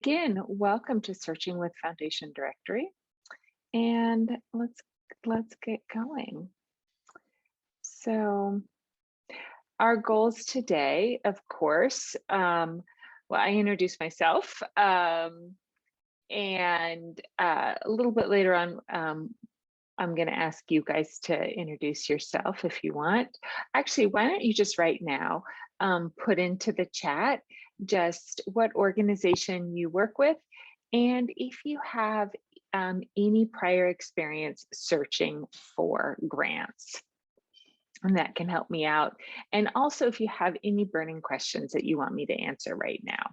Again, welcome to Searching with Foundation Directory, and let's get going. So, our goals today, of course, well, I introduce myself, and a little bit later on, I'm going to ask you guys to introduce yourself if you want. Actually, why don't you just right now put into the chat just what organization you work with, and if you have any prior experience searching for grants. And that can help me out. And also if you have any burning questions that you want me to answer right now.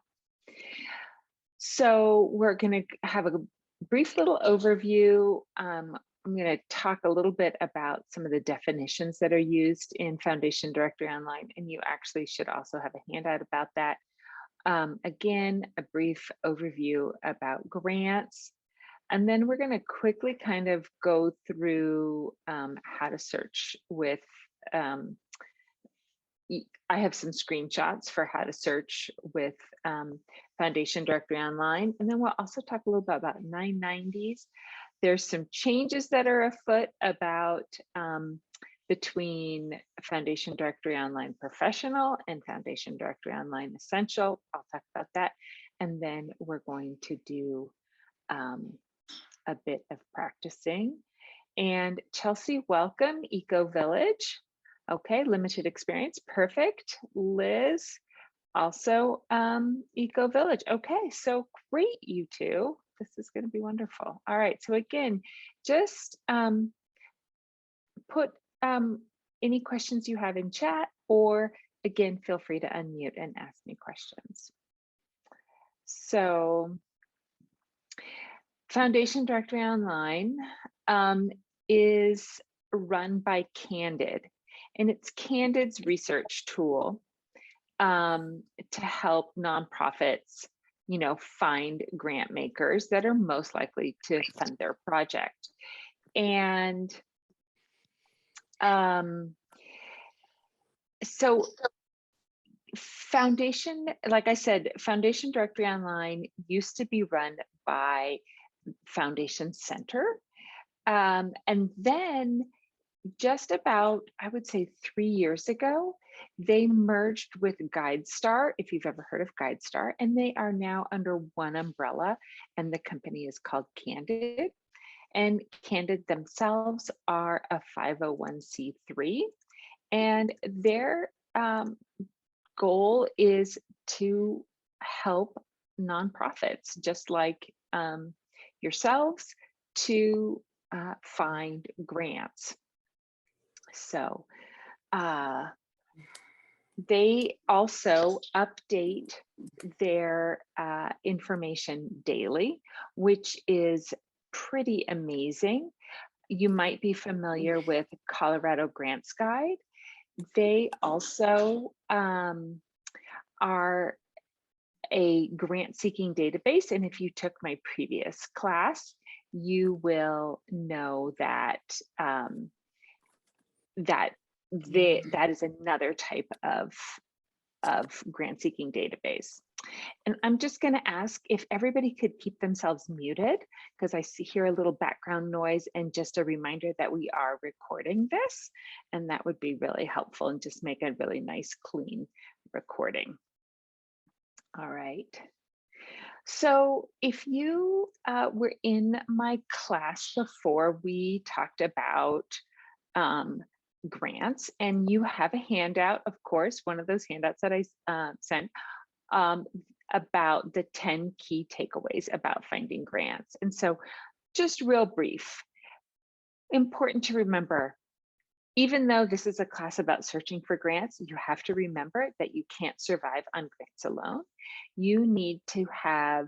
So we're going to have a brief little overview. I'm going to talk a little bit about some of the definitions that are used in Foundation Directory Online, and you actually should also have a handout about that. Again, a brief overview about grants, and then we're going to quickly kind of go through how to search with, I have some screenshots for how to search with Foundation Directory Online, and then we'll also talk a little bit about 990s. There's some changes that are afoot about between Foundation Directory Online Professional and Foundation Directory Online Essential. I'll talk about that. And then we're going to do a bit of practicing. And Chelsea, welcome, Eco Village. Okay, limited experience, perfect. Liz, also Eco Village. Okay, so great, you two. This is going to be wonderful. All right, so again, just put any questions you have in chat, or again, feel free to unmute and ask me questions. So Foundation Directory Online is run by Candid, and it's Candid's research tool to help nonprofits, find grant makers that are most likely to fund their project. And so Foundation, like I said, Foundation Directory Online used to be run by Foundation Center. And then just about, I would say 3 years ago, they merged with GuideStar, if you've ever heard of GuideStar, and they are now under one umbrella, and the company is called Candid. And Candid themselves are a 501c3, and their goal is to help nonprofits just like yourselves to find grants. So they also update their information daily, which is pretty amazing. You might be familiar with Colorado Grants Guide. They also are a grant seeking database. And if you took my previous class, you will know that that is another type of grant seeking database. And I'm just going to ask if everybody could keep themselves muted, because I hear a little background noise, and just a reminder that we are recording this, and that would be really helpful and just make a really nice, clean recording. All right. So if you were in my class before, we talked about grants, and you have a handout, of course, one of those handouts that I sent about the 10 key takeaways about finding grants. And so just real brief, important to remember, even though this is a class about searching for grants, you have to remember that you can't survive on grants alone. You need to have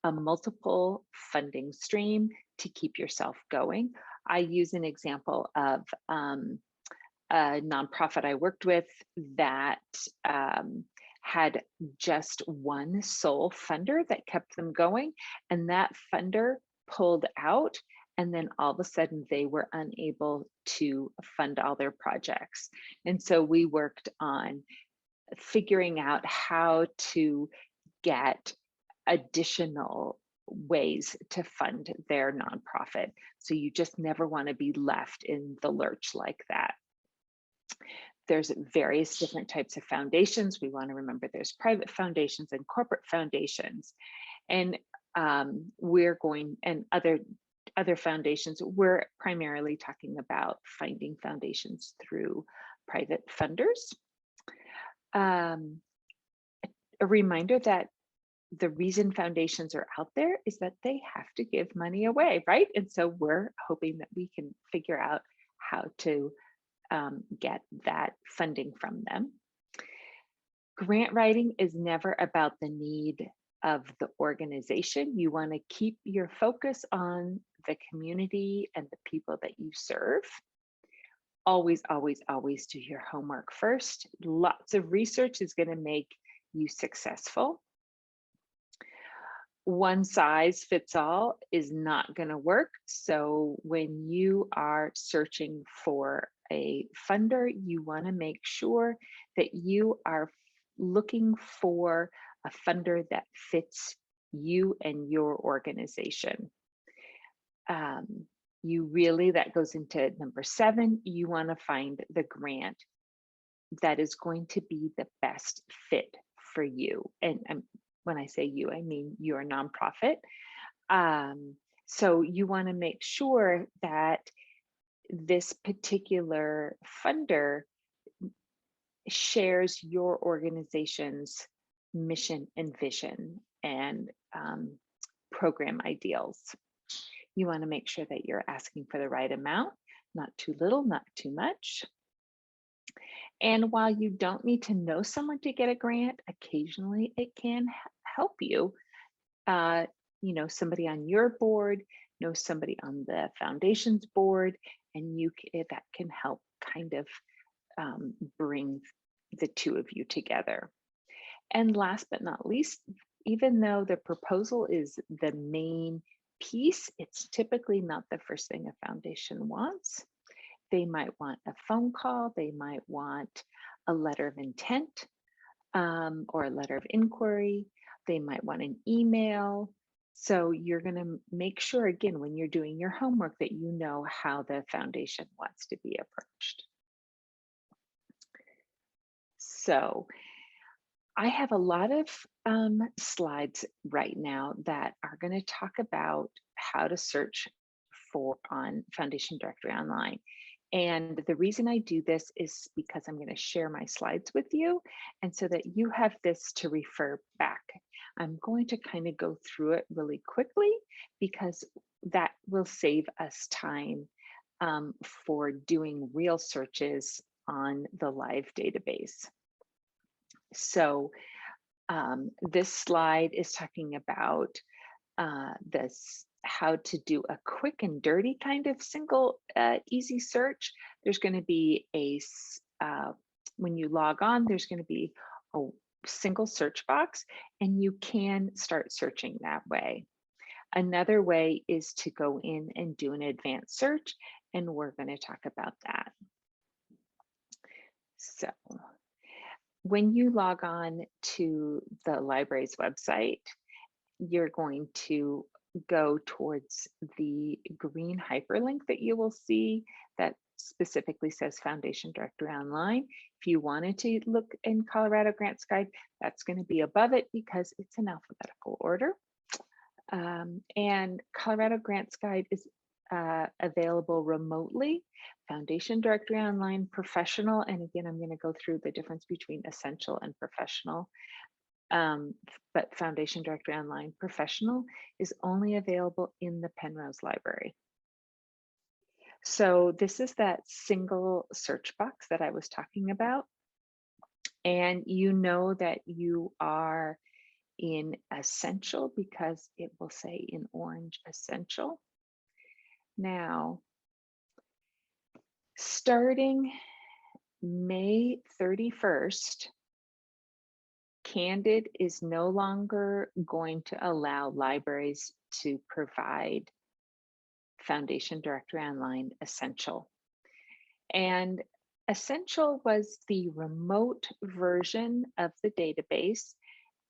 a multiple funding stream to keep yourself going. I use an example of a nonprofit I worked with that had just one sole funder that kept them going, and that funder pulled out, and then all of a sudden they were unable to fund all their projects. And so we worked on figuring out how to get additional ways to fund their nonprofit. So you just never want to be left in the lurch like that. There's various different types of foundations. We want to remember there's private foundations and corporate foundations. And and other foundations, we're primarily talking about finding foundations through private funders. A reminder that the reason foundations are out there is that they have to give money away, right? And so we're hoping that we can figure out how to get that funding from them. Grant writing is never about the need of the organization. You want to keep your focus on the community and the people that you serve. Always, always, always do your homework first. Lots of research is going to make you successful. One size fits all is not going to work. So when you are searching for a funder, you want to make sure that you are looking for a funder that fits you and your organization. That goes into number 7, you want to find the grant that is going to be the best fit for you. And when I say you, I mean your nonprofit. So you want to make sure that this particular funder shares your organization's mission and vision and program ideals. You want to make sure that you're asking for the right amount, not too little, not too much. And while you don't need to know someone to get a grant, occasionally it can help you. Somebody on your board, know somebody on the foundation's board, and that can help kind of bring the two of you together. And last but not least, even though the proposal is the main piece, it's typically not the first thing a foundation wants. They might want a phone call, they might want a letter of intent or a letter of inquiry, they might want an email. So you're going to make sure, again, when you're doing your homework, that you know how the foundation wants to be approached. So I have a lot of slides right now that are going to talk about how to search on Foundation Directory Online. And the reason I do this is because I'm going to share my slides with you, and so that you have this to refer back. I'm going to kind of go through it really quickly because that will save us time for doing real searches on the live database. So this slide is talking about how to do a quick and dirty kind of single easy search. There's going to be when you log on, there's going to be a single search box, and you can start searching that way. Another way is to go in and do an advanced search, and we're going to talk about that. So when you log on to the library's website, you're going to go towards the green hyperlink that you will see that specifically says Foundation Directory Online. If you wanted to look in Colorado Grants Guide, that's going to be above it because it's in alphabetical order. And Colorado Grants Guide is available remotely. Foundation Directory Online Professional, and again, I'm going to go through the difference between essential and professional. But Foundation Directory Online Professional is only available in the Penrose Library. So this is that single search box that I was talking about. And you know that you are in Essential because it will say in orange Essential. Now, starting May 31st, Candid is no longer going to allow libraries to provide Foundation Directory Online Essential. And Essential was the remote version of the database,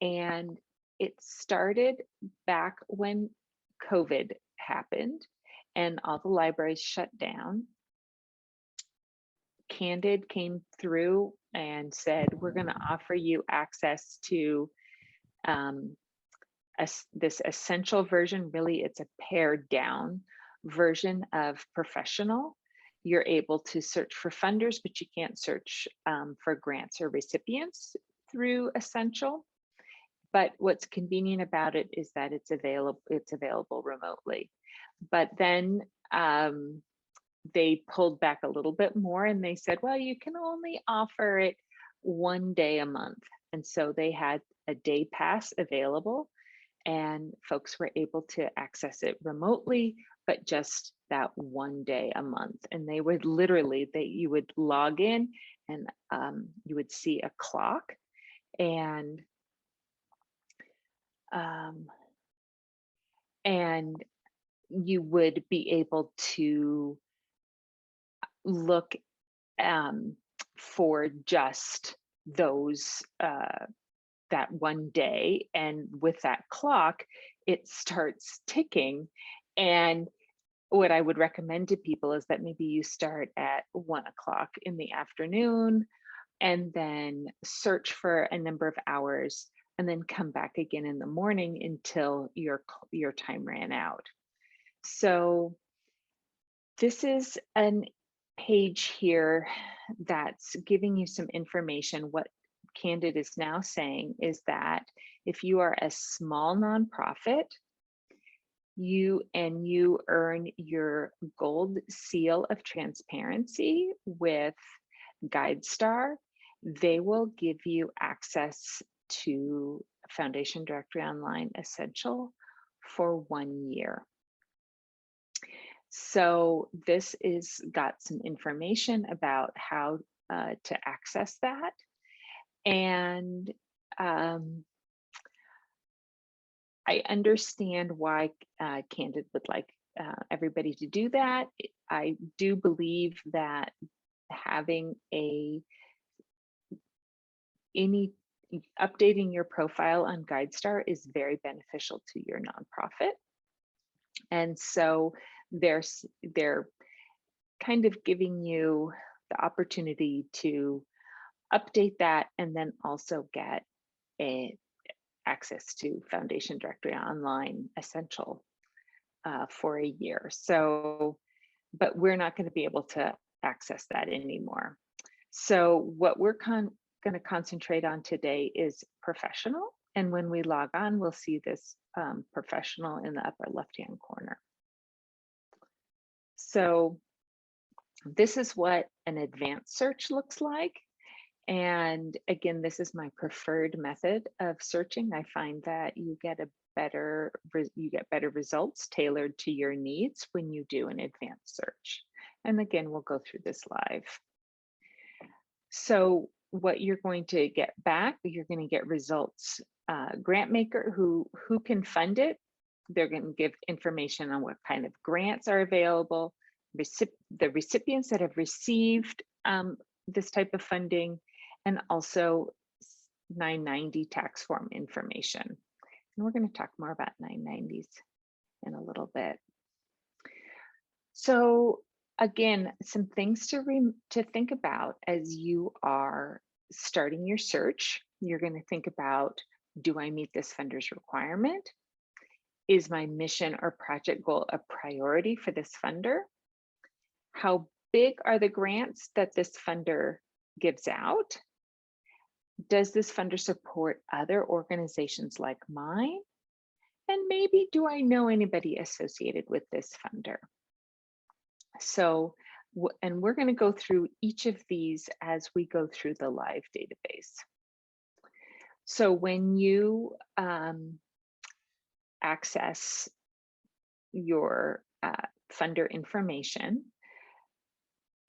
and it started back when COVID happened and all the libraries shut down. Candid came through and said, we're going to offer you access to um, this essential version. Really, it's a pared down version of professional. You're able to search for funders, but you can't search for grants or recipients through essential. But what's convenient about it is that it's available remotely. But then they pulled back a little bit more and they said, well, you can only offer it 1 day a month. And so they had a day pass available and folks were able to access it remotely, but just that 1 day a month. And they would literally, you would log in and you would see a clock and you would be able to look for just those that 1 day, and with that clock it starts ticking. And what I would recommend to people is that maybe you start at 1 o'clock in the afternoon and then search for a number of hours and then come back again in the morning until your time ran out. So this is an page here that's giving you some information. What Candid is now saying is that if you are a small nonprofit, you earn your gold seal of transparency with GuideStar, they will give you access to Foundation Directory Online Essential for 1 year. So this is got some information about how to access that. And I understand why Candid would like everybody to do that. I do believe that having updating your profile on GuideStar is very beneficial to your nonprofit. And so they're kind of giving you the opportunity to update that and then also get access to Foundation Directory Online Essential for a year. So, but we're not going to be able to access that anymore. So what we're going to concentrate on today is professional. And when we log on, we'll see this professional in the upper left-hand corner. So this is what an advanced search looks like. And again, this is my preferred method of searching. I find that you get better results tailored to your needs when you do an advanced search. And again, we'll go through this live. So what you're going to get back, you're going to get results. Grant maker who can fund it. They're going to give information on what kind of grants are available, the recipients that have received this type of funding, and also 990 tax form information. And we're going to talk more about 990s in a little bit. So again, some things to think about as you are starting your search. You're going to think about, do I meet this funder's requirement? Is my mission or project goal a priority for this funder? How big are the grants that this funder gives out? Does this funder support other organizations like mine? And maybe, do I know anybody associated with this funder? So, and we're going to go through each of these as we go through the live database. So when you access your funder information,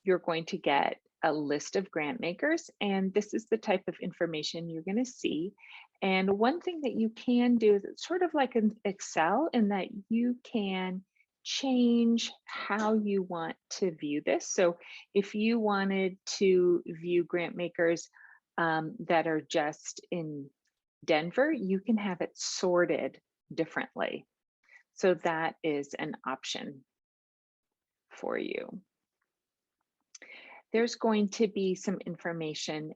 you're going to get a list of grant makers, and this is the type of information you're going to see. And one thing that you can do is it's sort of like an Excel, in that you can change how you want to view this. So if you wanted to view grant makers that are just in Denver, you can have it sorted differently. So that is an option for you. There's going to be some information.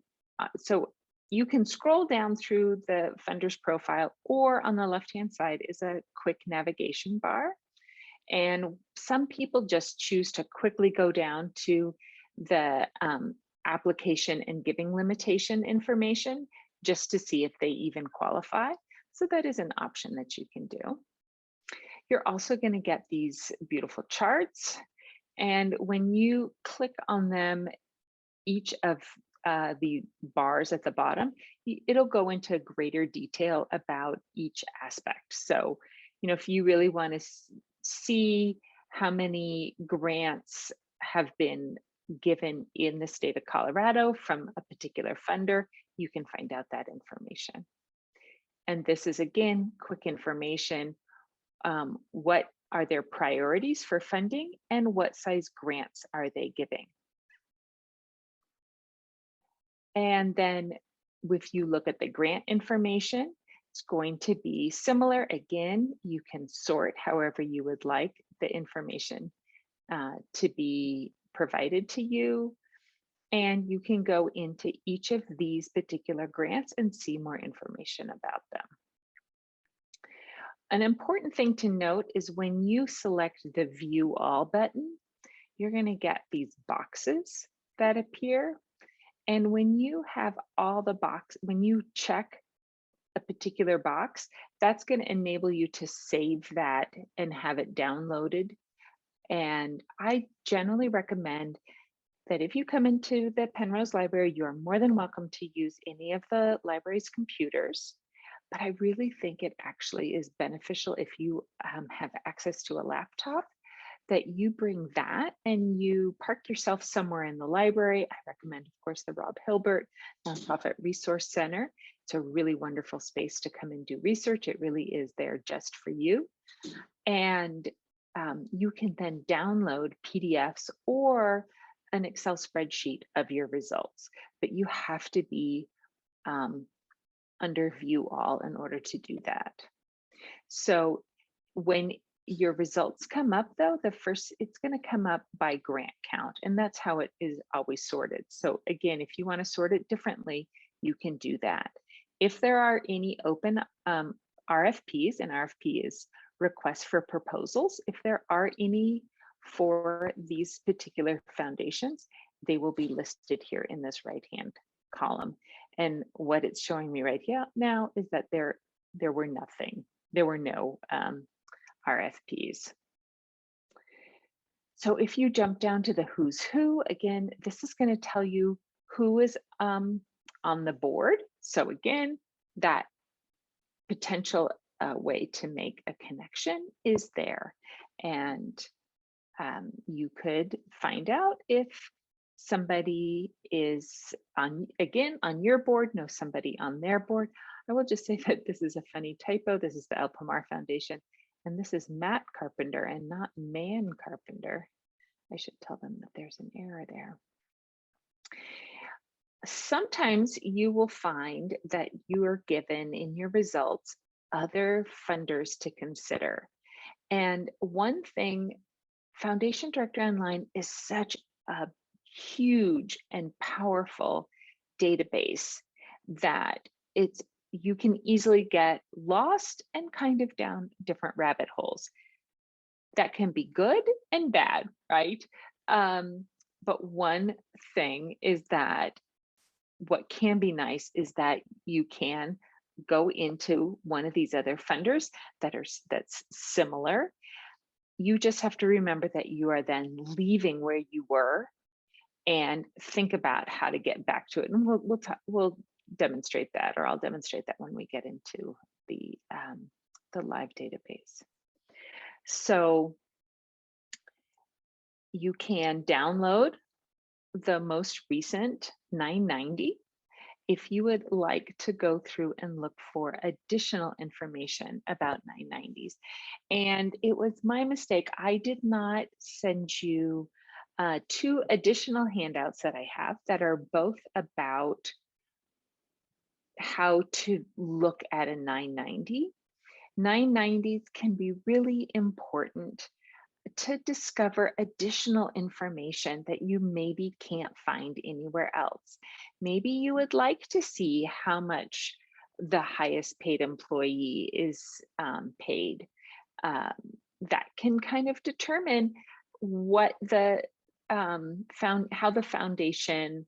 So you can scroll down through the funder's profile, or on the left-hand side is a quick navigation bar. And some people just choose to quickly go down to the application and giving limitation information just to see if they even qualify. So that is an option that you can do. You're also going to get these beautiful charts. And when you click on them, each of the bars at the bottom, it'll go into greater detail about each aspect. So, if you really want to see how many grants have been given in the state of Colorado from a particular funder, you can find out that information. And this is, again, quick information. What are their priorities for funding, and what size grants are they giving? And then if you look at the grant information, it's going to be similar. Again, you can sort however you would like the information to be provided to you. And you can go into each of these particular grants and see more information about them. An important thing to note is when you select the View All button, you're going to get these boxes that appear. And when you have all the when you check a particular box, that's going to enable you to save that and have it downloaded. And I generally recommend that if you come into the Penrose Library, you're more than welcome to use any of the library's computers. But I really think it actually is beneficial if you have access to a laptop, that you bring that and you park yourself somewhere in the library. I recommend, of course, the Rob Hilbert Nonprofit Resource Center. It's a really wonderful space to come and do research. It really is there just for you. And you can then download PDFs or an Excel spreadsheet of your results, but you have to be under View All in order to do that. So when your results come up, though, it's going to come up by grant count, and that's how it is always sorted. So again, if you want to sort it differently, you can do that. If there are any open RFPs, and RFP is requests for proposals, if there are any for these particular foundations, they will be listed here in this right-hand column. And what it's showing me right here now is that there were no RFPs. So if you jump down to the who's who, again, this is going to tell you who is on the board. So again, that potential way to make a connection is there. And you could find out if somebody is on your board, know somebody on their board. I will just say that this is a funny typo. This is the El Pomar Foundation, and this is Matt Carpenter and not Man Carpenter. I should tell them that there's an error there. Sometimes you will find that you are given in your results other funders to consider. And one thing, Foundation Directory Online is such a huge and powerful database that you can easily get lost and kind of down different rabbit holes. That can be good and bad, right? But one thing is that what can be nice is that you can go into one of these other funders that's similar. You just have to remember that you are then leaving where you were and think about how to get back to it. And we'll demonstrate that, or I'll demonstrate that when we get into the live database. So you can download the most recent 990 if you would like to go through and look for additional information about 990s. And it was my mistake. I did not send you 2 additional handouts that I have that are both about how to look at a 990. 990s can be really important to discover additional information that you maybe can't find anywhere else. Maybe you would like to see how much the highest paid employee is paid. Um, that can kind of determine what the how the foundation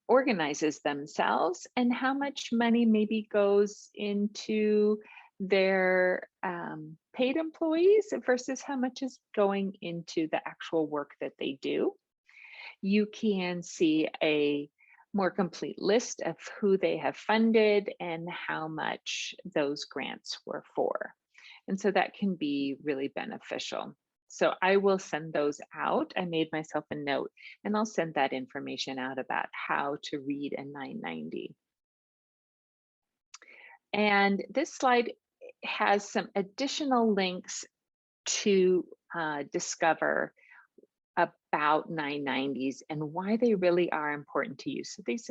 organizes themselves and how much money maybe goes into their paid employees versus how much is going into the actual work that they do. You can see a more complete list of who they have funded and how much those grants were for. And so that can be really beneficial. So I will send those out. I made myself a note and I'll send that information out about how to read a 990. And this slide has some additional links to discover about 990s and why they really are important to you. So these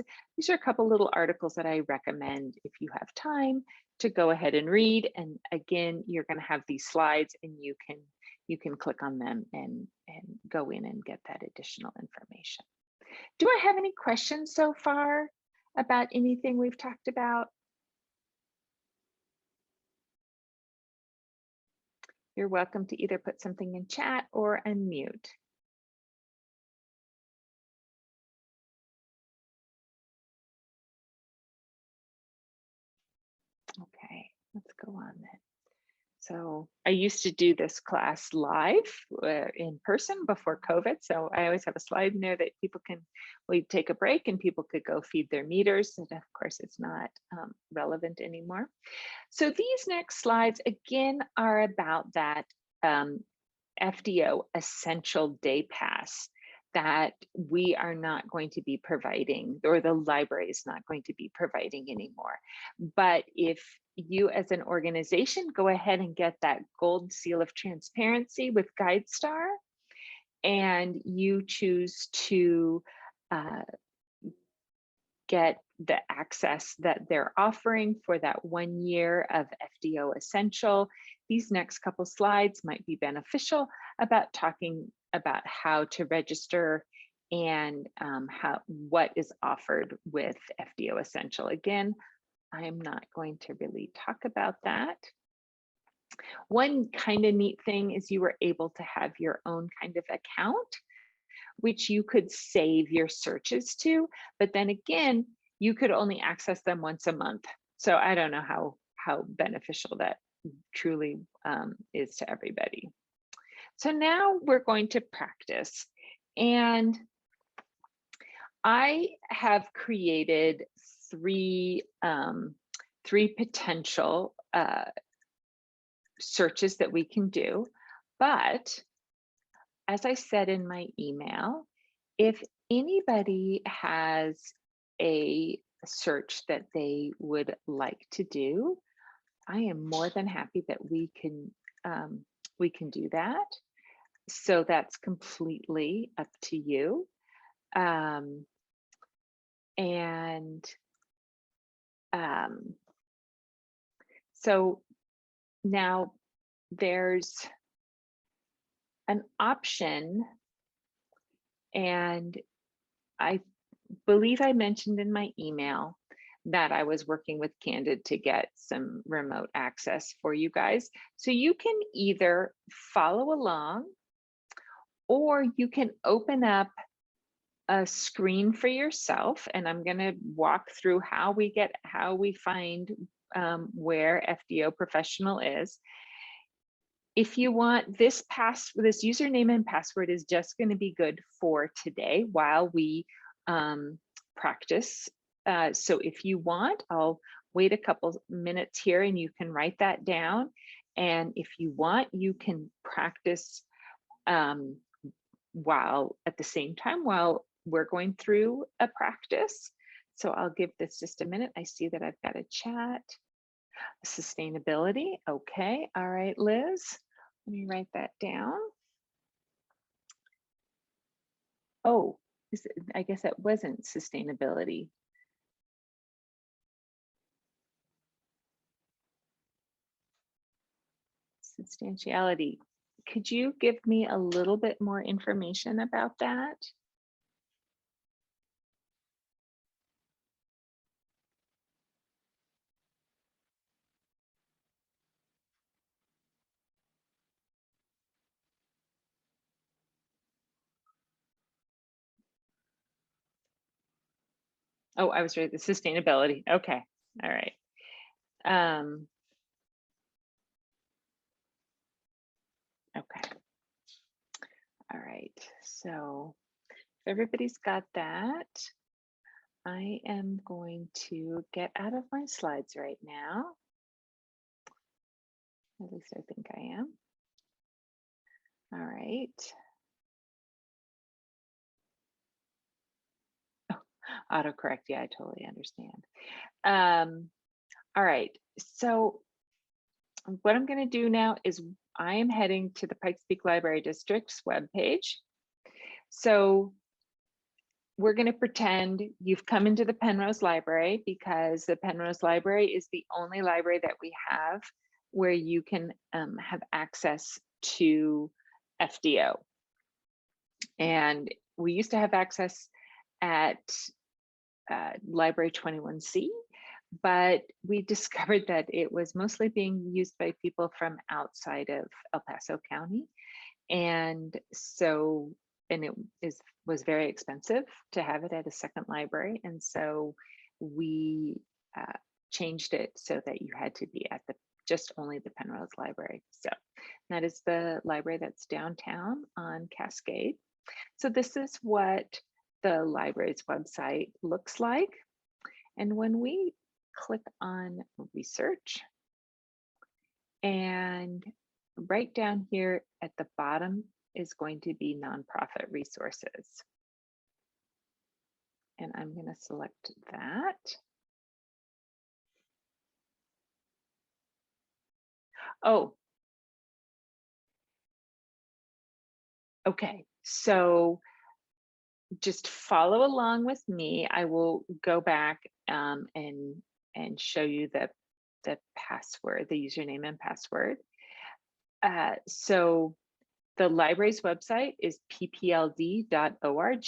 are a couple little articles that I recommend if you have time to go ahead and read. And again, you're going to have these slides and you can click on them and go in and get that additional information. Do I have any questions so far about anything we've talked about? You're welcome to either put something in chat or unmute. Okay, let's go on then. So I used to do this class live in person before COVID. So I always have a slide in there that we take a break and people could go feed their meters. And of course, it's not relevant anymore. So these next slides, again, are about that FDO Essential Day Pass that we are not going to be providing, or the library is not going to be providing anymore. But if you as an organization go ahead and get that gold seal of transparency with GuideStar, and you choose to get the access that they're offering for that 1 year of FDO Essential, these next couple slides might be beneficial about talking about how to register and what is offered with FDO Essential. Again, I'm not going to really talk about that. One kind of neat thing is you were able to have your own kind of account, which you could save your searches to, but then again, you could only access them once a month. So I don't know how beneficial that truly is to everybody. So now we're going to practice. And I have created three potential searches that we can do. But as I said in my email, if anybody has a search that they would like to do, I am more than happy that we can do that. So that's completely up to you. So now there's an option, and I believe I mentioned in my email that I was working with Candid to get some remote access for you guys. So you can either follow along or you can open up a screen for yourself, and I'm going to walk through how we find where FDO Professional is. If you want, this username and password is just going to be good for today while we practice. So if you want, I'll wait a couple minutes here and you can write that down. And if you want, you can practice while at the same time while we're going through a practice. So I'll give this just a minute. I see that I've got a chat. Sustainability. Okay. All right, Liz. Let me write that down. Oh, I guess that wasn't sustainability. Substantiality. Could you give me a little bit more information about that? Oh, I was right. The sustainability. Okay. All right. Um, okay. All right. So if everybody's got that, I am going to get out of my slides right now. At least I think I am. All right. Oh, autocorrect. Yeah, I totally understand. All right. So what I'm going to do now is I am heading to the Pikes Peak Library District's webpage. So we're going to pretend you've come into the Penrose Library, because the Penrose Library is the only library that we have where you can have access to FDO. And we used to have access at Library 21C, but we discovered that it was mostly being used by people from outside of El Paso County. And so, and it was very expensive to have it at a second library. And so we changed it so that you had to be at just only the Penrose Library. So that is the library that's downtown on Cascade. So this is what the library's website looks like. And when we click on research, and right down here at the bottom is going to be nonprofit resources. And I'm going to select that. Oh, okay. So just follow along with me. I will go back and show you the password, the username and password. So the library's website is ppld.org,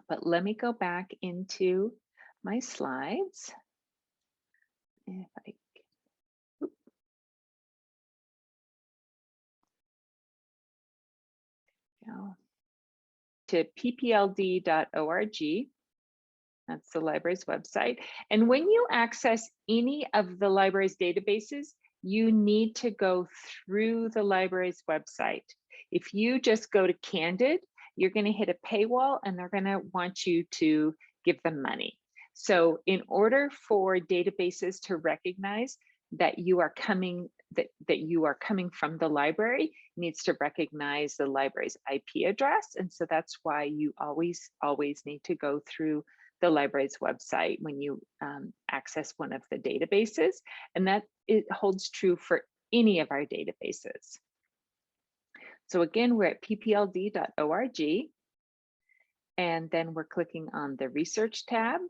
but let me go back into my slides. If I go to ppld.org, that's the library's website. And when you access any of the library's databases, you need to go through the library's website. If you just go to Candid, you're going to hit a paywall and they're going to want you to give them money. So in order for databases to recognize that you are coming from the library, it needs to recognize the library's IP address. And so that's why you always need to go through the library's website when you access one of the databases. And that it holds true for any of our databases. So again, we're at ppld.org, and then we're clicking on the research tab,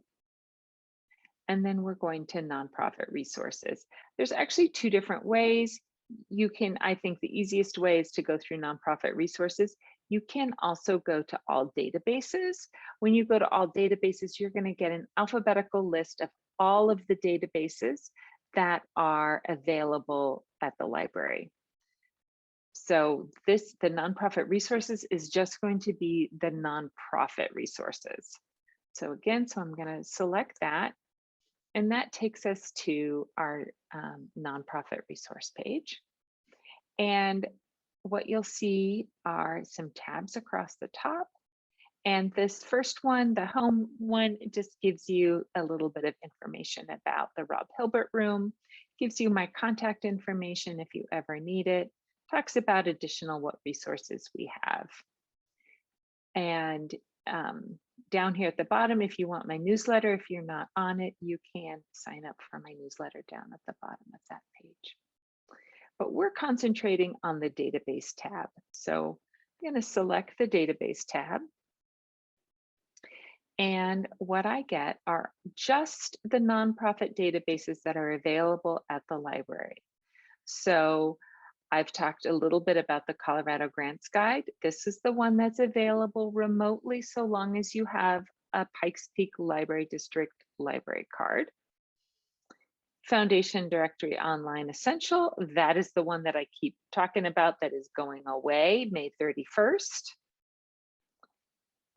and then we're going to nonprofit resources. There's actually two different ways. You can, I think the easiest way is to go through nonprofit resources. You can also go to all databases. When you go to all databases, you're going to get an alphabetical list of all of the databases that are available at the library. So the nonprofit resources is just going to be the nonprofit resources. So again, so I'm going to select that, and that takes us to our nonprofit resource page. And what you'll see are some tabs across the top. And this first one, the home one, just gives you a little bit of information about the Rob Hilbert Room, gives you my contact information if you ever need it, talks about additional what resources we have. And down here at the bottom, if you want my newsletter, if you're not on it, you can sign up for my newsletter down at the bottom of that page. But we're concentrating on the database tab. So I'm going to select the database tab. And what I get are just the nonprofit databases that are available at the library. So I've talked a little bit about the Colorado Grants Guide. This is the one that's available remotely so long as you have a Pikes Peak Library District library card. Foundation Directory Online Essential, that is the one that I keep talking about that is going away May 31st.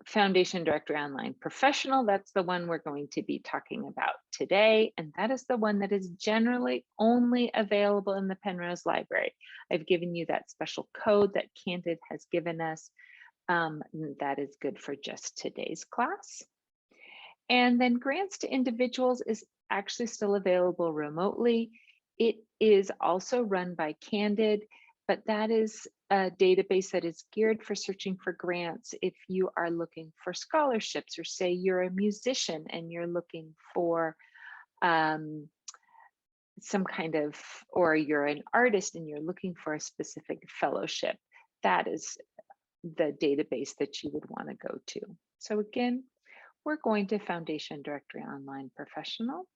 Foundation Directory Online Professional, that's the one we're going to be talking about today, and that is the one that is generally only available in the Penrose Library. I've given you that special code that Candid has given us. That is good for just today's class. And then Grants to Individuals is actually still available remotely. It is also run by Candid, but that is a database that is geared for searching for grants if you are looking for scholarships, or say you're a musician and you're looking for some kind of, or you're an artist and you're looking for a specific fellowship. That is the database that you would want to go to. So again, we're going to Foundation Directory Online Professional,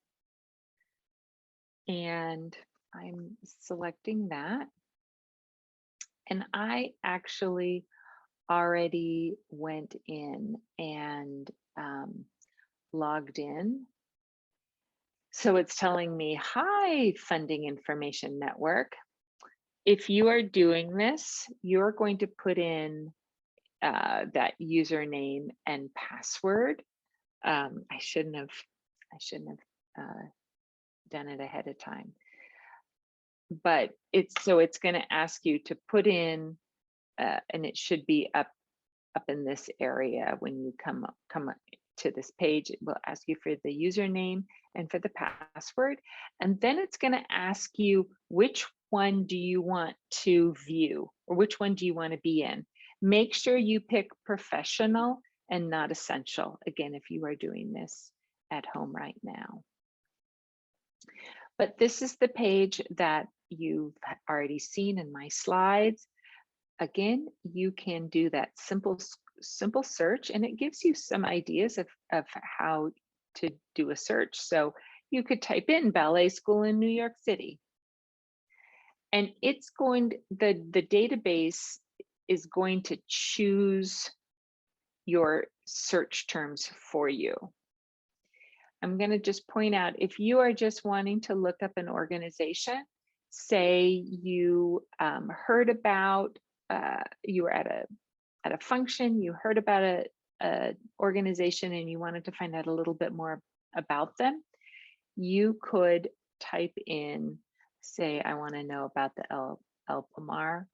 and I'm selecting that. And I actually already went in and logged in. So it's telling me, hi, Funding Information Network. If you are doing this, you're going to put in that username and password. I shouldn't have done it ahead of time. But it's going to ask you to put in, and it should be up in this area when you come up to this page. It will ask you for the username and for the password, and then it's going to ask you which one do you want to view, or which one do you want to be in. Make sure you pick professional and not essential, again, if you are doing this at home right now. But this is the page that you've already seen in my slides. Again, you can do that simple search, and it gives you some ideas of how to do a search. So you could type in ballet school in New York City, and it's going to, the database is going to choose your search terms for you. I'm going to just point out, if you are just wanting to look up an organization, say you heard about, you were at a function, you heard about a organization and you wanted to find out a little bit more about them, you could type in, say, I want to know about the El Pomar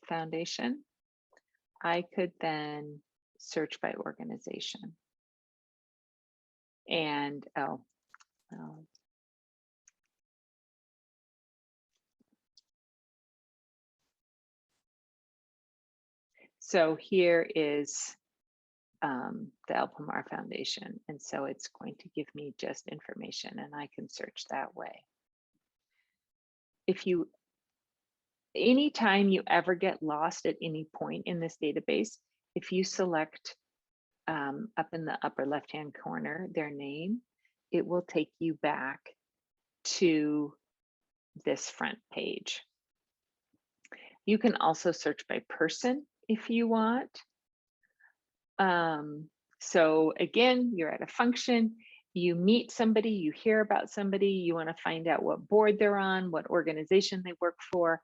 Foundation. I could then search by organization. And so here is the El Pomar Foundation. And so it's going to give me just information, and I can search that way. Anytime you ever get lost at any point in this database, if you select up in the upper left-hand corner their name, it will take you back to this front page. You can also search by person if you want. So again, you're at a function, you meet somebody, you hear about somebody, you want to find out what board they're on, what organization they work for.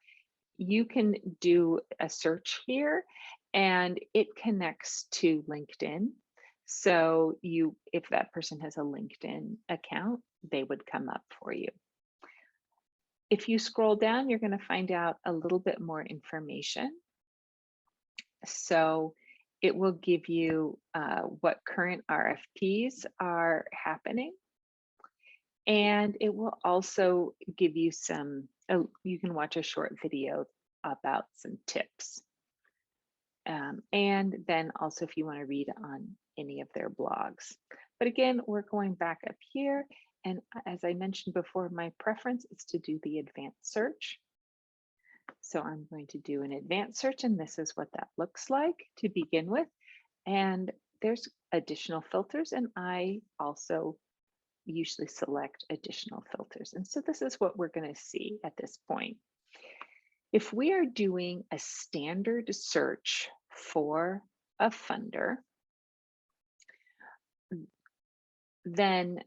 You can do a search here, and it connects to LinkedIn. So if that person has a LinkedIn account, they would come up for you. If you scroll down, you're going to find out a little bit more information. So it will give you what current RFPs are happening. And it will also give you you can watch a short video about some tips. And then also if you want to read on any of their blogs. But again, we're going back up here. And as I mentioned before, my preference is to do the advanced search. So I'm going to do an advanced search, and this is what that looks like to begin with. And there's additional filters, and I also usually select additional filters. And so this is what we're going to see at this point. If we are doing a standard search for a funder, then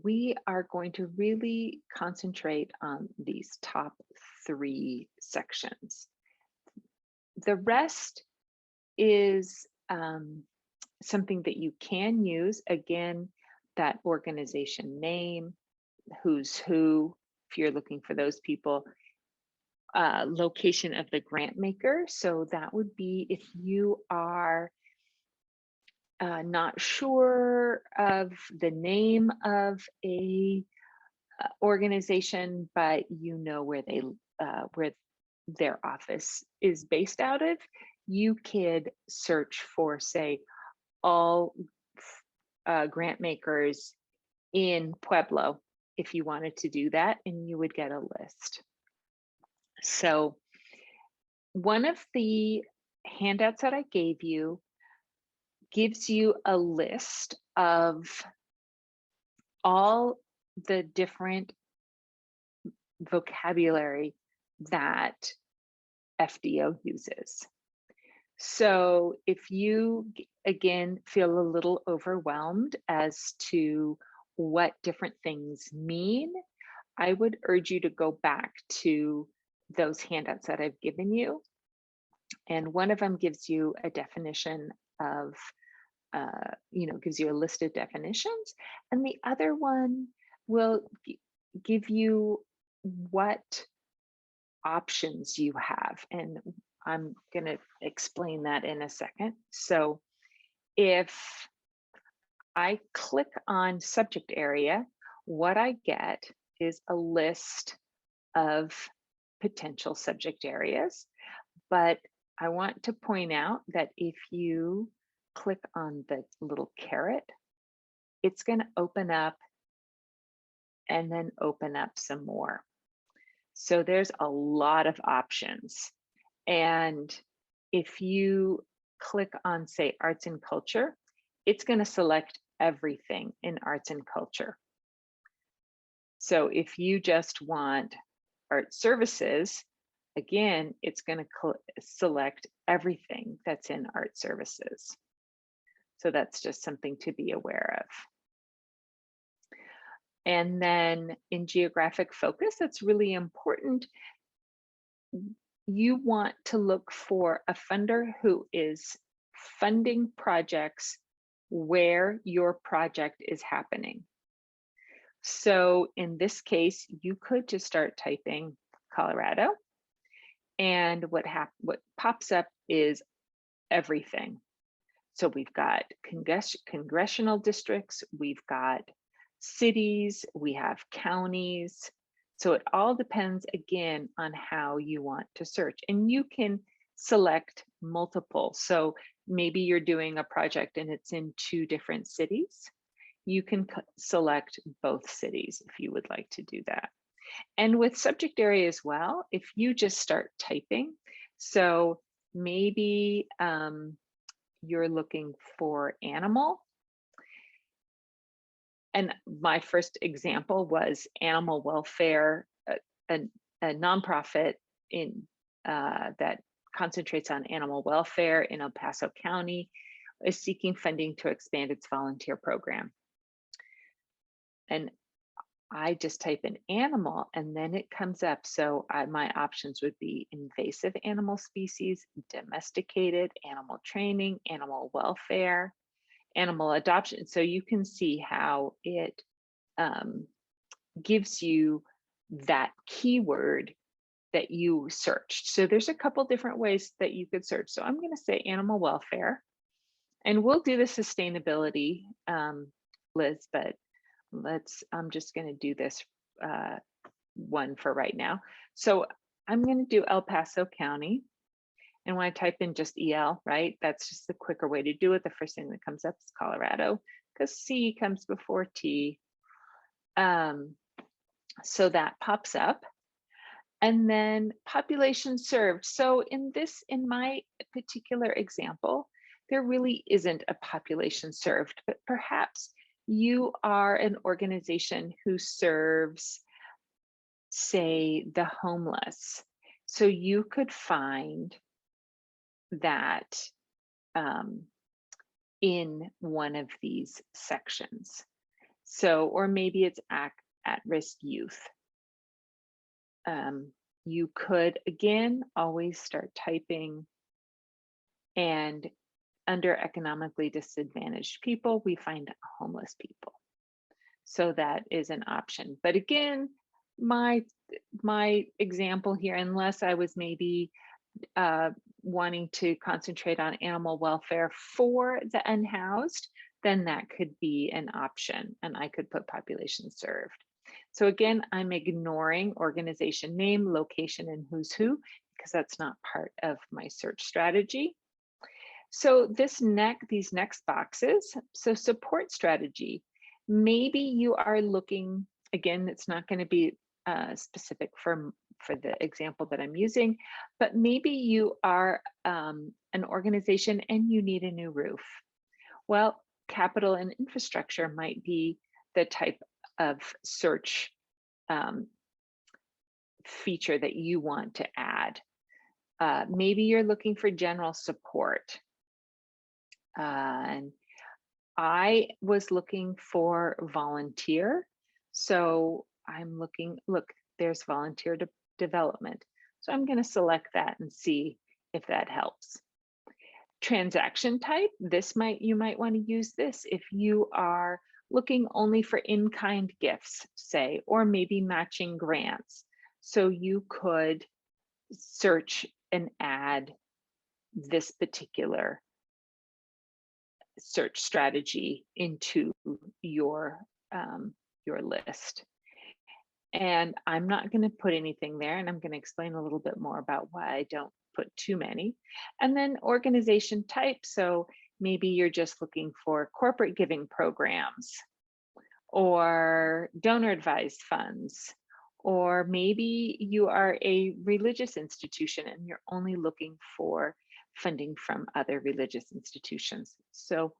we are going to really concentrate on these top 3 sections. The rest is something that you can use. Again, that organization name, who's who, if you're looking for those people, location of the grant maker. So that would be if you are not sure of the name of a organization, but you know where they where their office is based out of, you could search for, say, all grant makers in Pueblo if you wanted to do that, and you would get a list. So one of the handouts that I gave you gives you a list of all the different vocabulary that FDO uses. So if you, again, feel a little overwhelmed as to what different things mean, I would urge you to go back to those handouts that I've given you. And one of them gives you a definition of, gives you a list of definitions. And the other one will give you what options you have. And I'm going to explain that in a second. So if I click on subject area, what I get is a list of potential subject areas. But I want to point out that if you click on the little caret, it's going to open up and then open up some more. So there's a lot of options. And if you click on, say, arts and culture, it's going to select everything in arts and culture. So if you just want art services, again, it's going to select everything that's in art services. So that's just something to be aware of. And then in geographic focus, that's really important. You want to look for a funder who is funding projects where your project is happening. So in this case, you could just start typing Colorado, and what pops up is everything. So we've got congressional districts, we've got cities, we have counties. So it all depends, again, on how you want to search. And you can select multiple. So maybe you're doing a project and it's in 2 different cities. You can select both cities if you would like to do that. And with subject area as well, if you just start typing, so maybe you're looking for animal. And my first example was animal welfare, a nonprofit in that concentrates on animal welfare in El Paso County is seeking funding to expand its volunteer program. And I just type in animal and then it comes up. So my options would be invasive animal species, domesticated, animal training, animal welfare, animal adoption. So you can see how it gives you that keyword that you searched. So there's a couple different ways that you could search. So I'm going to say animal welfare, and we'll do the sustainability, Liz, but I'm just going to do this one for right now. So I'm going to do El Paso County. And when I type in just EL, right, that's just the quicker way to do it. The first thing that comes up is Colorado because C comes before T. So that pops up. And then population served. So in my particular example, there really isn't a population served, but perhaps you are an organization who serves, say, the homeless. So you could find that um, in one of these sections. So, or maybe it's at-risk youth. You could, again, always start typing, and under economically disadvantaged people, we find homeless people. So that is an option. But again, my example here, unless I was maybe uh, wanting to concentrate on animal welfare for the unhoused, then that could be an option, and I could put population served. So again, I'm ignoring organization name, location, and who's who, because that's not part of my search strategy. So these next boxes, so support strategy, maybe you are looking, again, it's not going to be specific for the example that I'm using, but maybe you are an organization and you need a new roof. Well, capital and infrastructure might be the type of search feature that you want to add. Maybe you're looking for general support. And I was looking for volunteer. So I'm looking, look, there's volunteer development. So I'm going to select that and see if that helps. Transaction type, you might want to use this if you are looking only for in-kind gifts, say, or maybe matching grants. So you could search and add this particular search strategy into your list. And I'm not going to put anything there, and I'm going to explain a little bit more about why I don't put too many. And then organization type, so maybe you're just looking for corporate giving programs or donor advised funds, or maybe you are a religious institution and you're only looking for funding from other religious institutions. So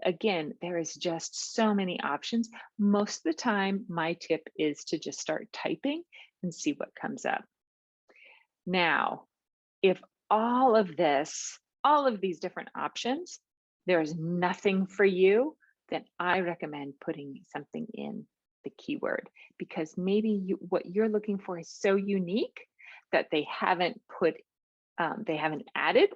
again, there is just so many options. Most of the time, my tip is to just start typing and see what comes up. Now, if all of these different options, there's nothing for you, then I recommend putting something in the keyword, because maybe what you're looking for is so unique that they haven't added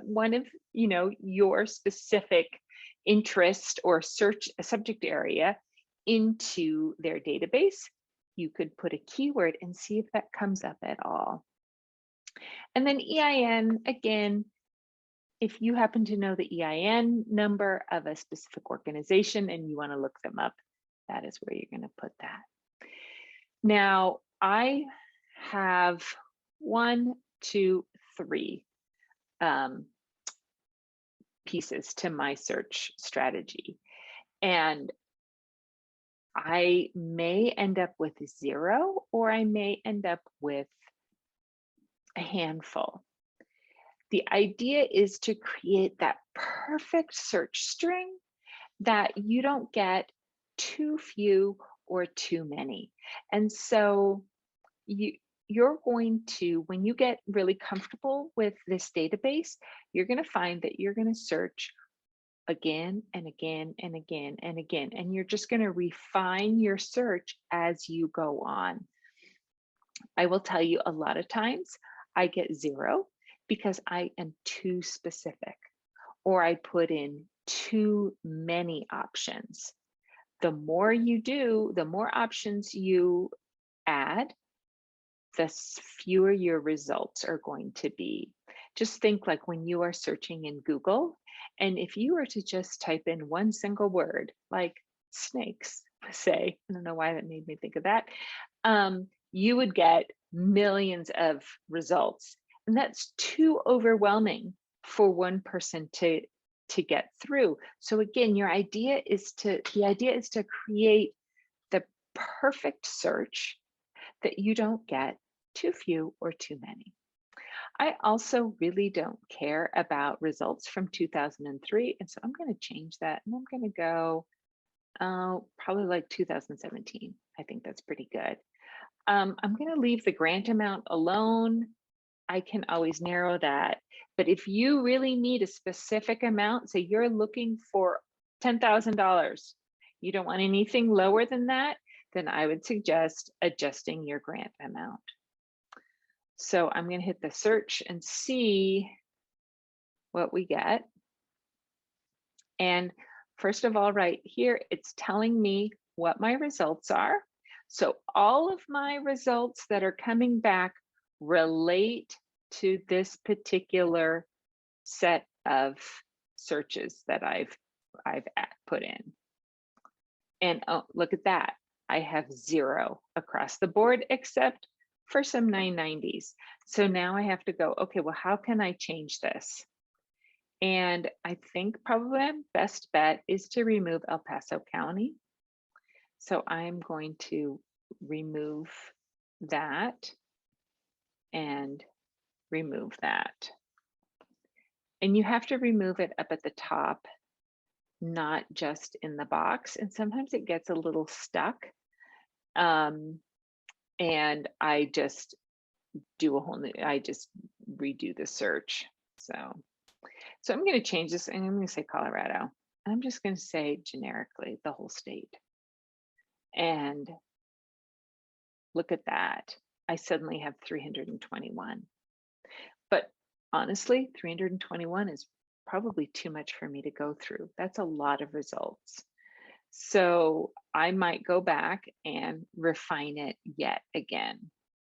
one of your specific interest or search subject area into their database. You could put a keyword and see if that comes up at all. And then EIN, again, if you happen to know the EIN number of a specific organization and you want to look them up, that is where you're going to put that. Now, I have 1, 2, 3 pieces to my search strategy. And I may end up with 0, or I may end up with a handful. The idea is to create that perfect search string that you don't get too few or too many. And so you're going to, when you get really comfortable with this database, you're going to find that you're going to search again and again and again and again, and you're just going to refine your search as you go on. I will tell you, a lot of times I get 0 because I am too specific, or I put in too many options. The more you do, the more options you add, the fewer your results are going to be. Just think like when you are searching in Google, and if you were to just type in one single word, like snakes, say, I don't know why that made me think of that, you would get millions of results. And that's too overwhelming for one person to get through. So again, the idea is to create the perfect search that you don't get too few or too many. I also really don't care about results from 2003. And so I'm going to change that, and I'm going to go probably like 2017. I think that's pretty good. I'm going to leave the grant amount alone. I can always narrow that. But if you really need a specific amount, say you're looking for $10,000, you don't want anything lower than that, then I would suggest adjusting your grant amount. So I'm going to hit the search and see what we get. And first of all, right here, it's telling me what my results are. So all of my results that are coming back relate to this particular set of searches that I've put in. And oh, look at that. I have 0 across the board except for some 990s. So now I have to go, okay, well, how can I change this? And I think probably my best bet is to remove El Paso County. So I'm going to remove that and remove that. And you have to remove it up at the top, not just in the box. And sometimes it gets a little stuck. And I just do a whole new, I just redo the search. So I'm going to change this and I'm going to say Colorado. I'm just going to say generically the whole state. And look at that. I suddenly have 321. But honestly, 321 is probably too much for me to go through. That's a lot of results. So I might go back and refine it yet again.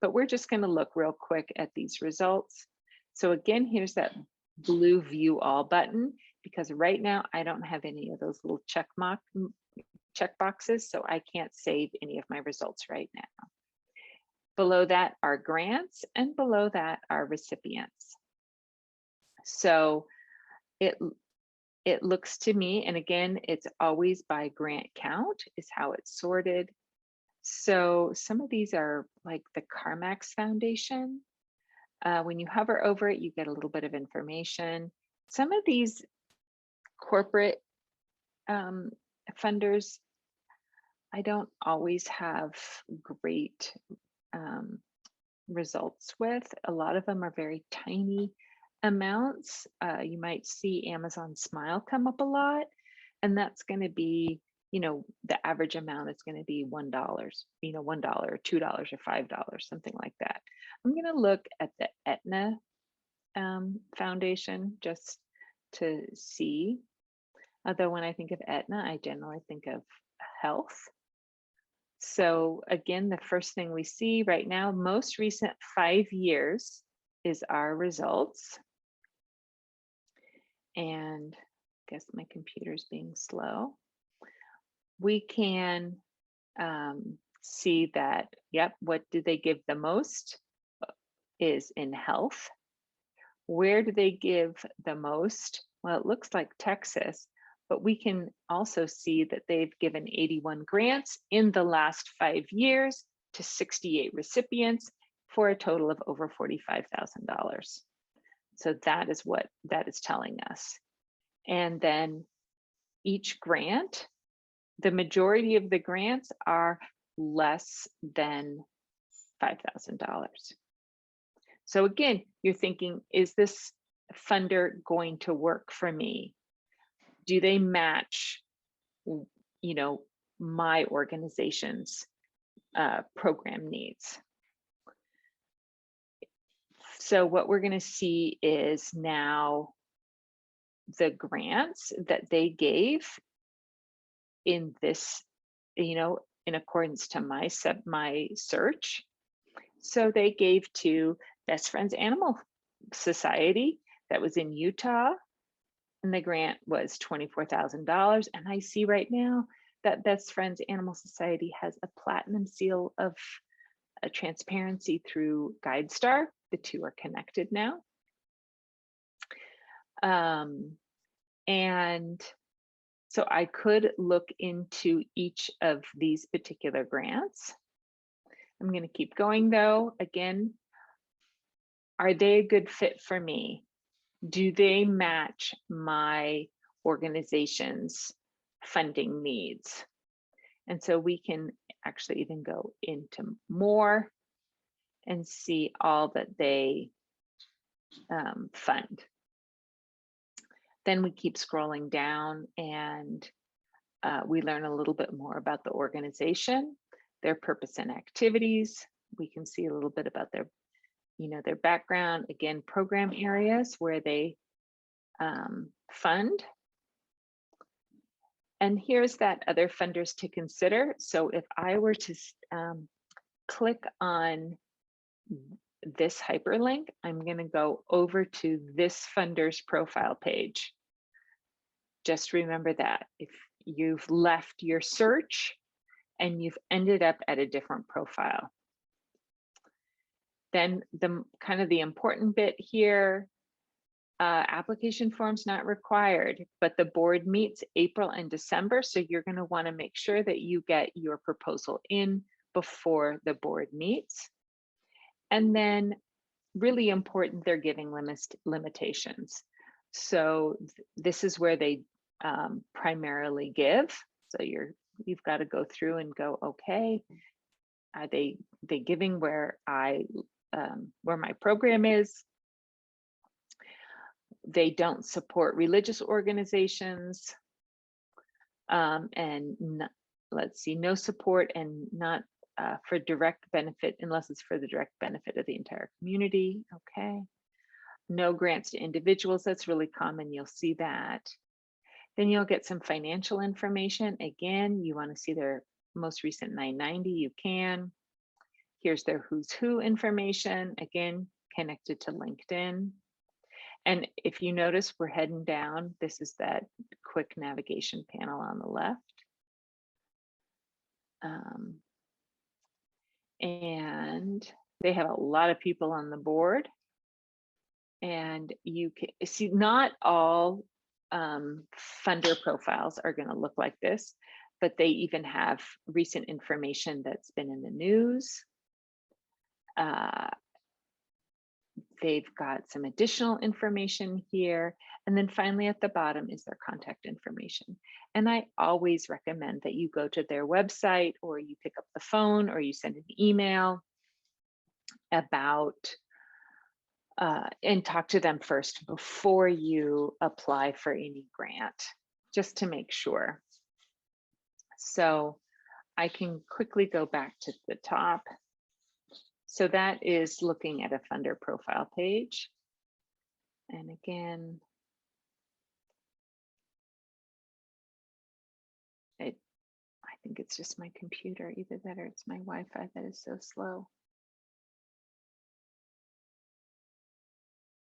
But we're just going to look real quick at these results. So again, here's that blue view all button, because right now I don't have any of those little check boxes, so I can't save any of my results right now. Below that are grants, and below that are recipients. So it looks to me, and again, it's always by grant count is how it's sorted. So some of these are like the CarMax Foundation. When you hover over it, you get a little bit of information. Some of these corporate funders, I don't always have great results with. A lot of them are very tiny amounts. You might see Amazon Smile come up a lot, and that's going to be, you know, the average amount is going to be $1, you know, $1 or $2 or $5, something like that. I'm going to look at the Aetna Foundation just to see. Although when I think of Aetna, I generally think of health. So again, the first thing we see right now, most recent 5 years is our results. And I guess my computer's being slow. We can see that, yep, what do they give the most is in health. Where do they give the most? Well, it looks like Texas, but we can also see that they've given 81 grants in the last 5 years to 68 recipients for a total of over $45,000. So that is what that is telling us. And then each grant, the majority of the grants are less than $5,000. So again, you're thinking, is this funder going to work for me? Do they match, you know, my organization's program needs? So what we're going to see is now the grants that they gave in this, you know, in accordance to my search. So they gave to Best Friends Animal Society that was in Utah, and the grant was $24,000. And I see right now that Best Friends Animal Society has a platinum seal of transparency through GuideStar. The two are connected now. And so I could look into each of these particular grants. I'm going to keep going though. Again, are they a good fit for me? Do they match my organization's funding needs? And so we can actually even go into more and see all that they fund. Then we keep scrolling down and we learn a little bit more about the organization, their purpose and activities. We can see a little bit about their, their background, again, program areas where they fund. And here's that other funders to consider. So if I were to click on this hyperlink, I'm going to go over to this funder's profile page. Just remember that if you've left your search and you've ended up at a different profile. Then the important bit here, application forms not required, but the board meets April and December. So you're going to want to make sure that you get your proposal in before the board meets. And then really important, they're giving limitations. So this is where they primarily give. So you've got to go through and go, okay, are they giving where where my program is? They don't support religious organizations, and let's see, no support and not for direct benefit unless it's for the direct benefit of the entire community. Okay. No grants to individuals. That's really common. You'll see that. Then you'll get some financial information. Again, you want to see their most recent 990, you can. Here's their who's who information, again, connected to LinkedIn. And if you notice, we're heading down. This is that quick navigation panel on the left. And they have a lot of people on the board. And you can see not all funder profiles are going to look like this, but they even have recent information that's been in the news. They've got some additional information here. And then finally at the bottom is their contact information. And I always recommend that you go to their website, or you pick up the phone, or you send an email about and talk to them first before you apply for any grant, just to make sure. So I can quickly go back to the top. So that is looking at a funder profile page. And again, I think it's just my computer, either that or it's my Wi-Fi that is so slow.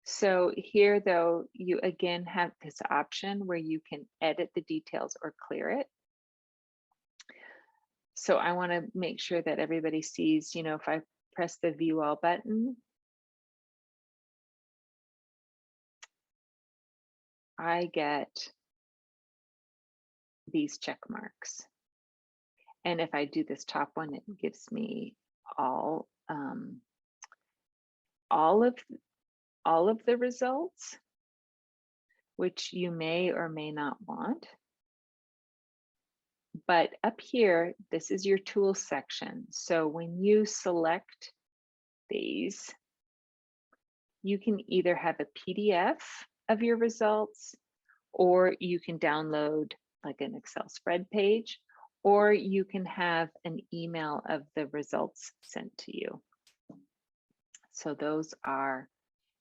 So here, though, you again have this option where you can edit the details or clear it. So I want to make sure that everybody sees, if I press the view all button, I get these check marks. And if I do this top one, it gives me all of the results, which you may or may not want. But up here, this is your tools section. So when you select these, you can either have a PDF of your results, or you can download like an Excel spread page, or you can have an email of the results sent to you. So those are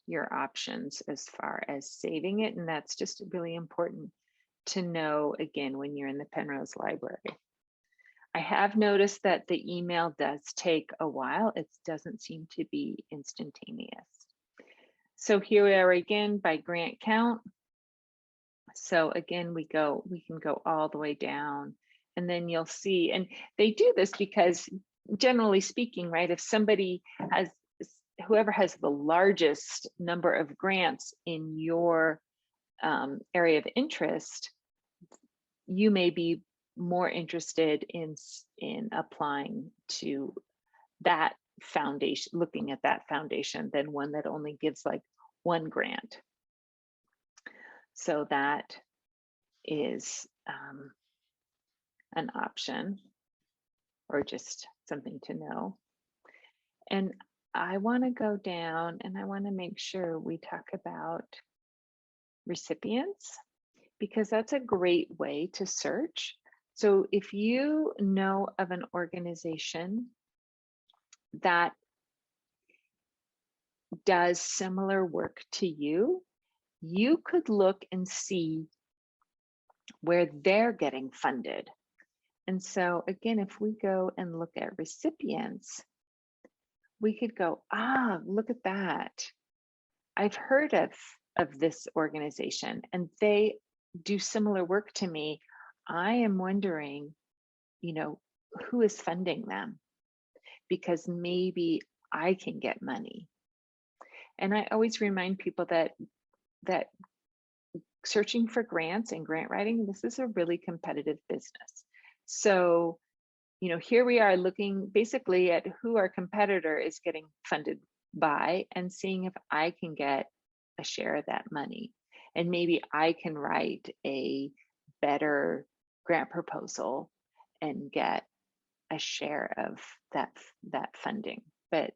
your options as far as saving it. And that's just really important to know, again, when you're in the Penrose Library. I have noticed that the email does take a while. It doesn't seem to be instantaneous. So here we are again by grant count. So again, we can go all the way down, and then you'll see, and they do this because generally speaking, right, if somebody has, whoever has the largest number of grants in your area of interest, you may be more interested in applying to that foundation, looking at that foundation, than one that only gives like one grant. So that is an option. or just something to know. And I want to go down and I want to make sure we talk about recipients because that's a great way to search. So if you know of an organization that does similar work to you, you could look and see where they're getting funded. And so again, if we go and look at recipients, we could go, look at that. I've heard of this organization and they do similar work to me. I am wondering, who is funding them? Because maybe I can get money. And I always remind people that searching for grants and grant writing, this is a really competitive business. So, here we are looking basically at who our competitor is getting funded by and seeing if I can get a share of that money. And maybe I can write a better grant proposal and get a share of that funding. But